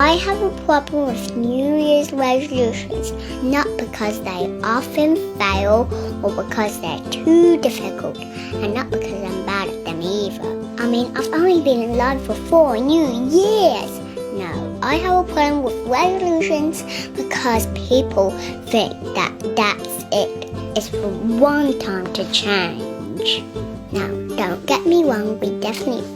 I have a problem with New Year's resolutions, not because they often fail or because they're too difficult, and not because I'm bad at them either. I mean, I've only been in line for 4 new years. No, I have a problem with resolutions because people think that that's it. It's for one time to change. Now, don't get me wrong, we definitely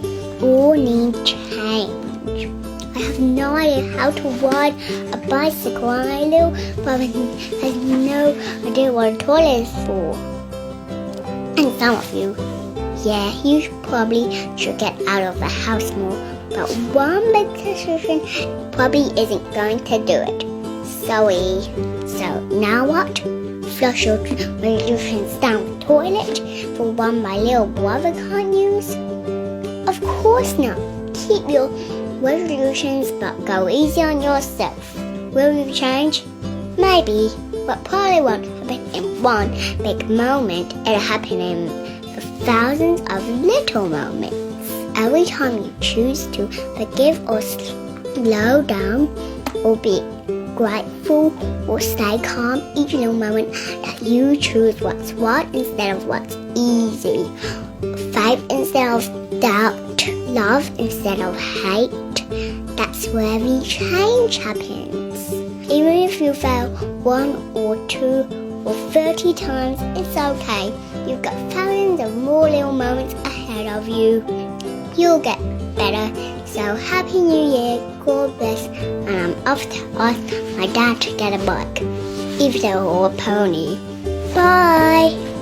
all need change. I have no idea how to ride a bicycle, and my little brother has no idea what a toilet is for. And some of you, you probably should get out of the house more, but one big decision probably isn't going to do it. Sorry. So now what? Flush your resolutions down the toilet for one my little brother can't use? Of course not. Keep your resolutions, but go easy on yourself. Will you change? Maybe, but probably won't happen in one big moment. It'll happen in thousands of little moments. Every time you choose to forgive or slow down or be grateful or stay calm, each little moment that you choose what's right instead of what's easy, faith instead of doubt, love instead of hate, that's where the change happens. Even if you fail 1 or 2 or 30 times, it's okay. You've got thousands of more little moments ahead of you. You'll get better. So Happy New Year, God bless, and I'm off to ask my dad to get a bike, if they're all a pony. Bye!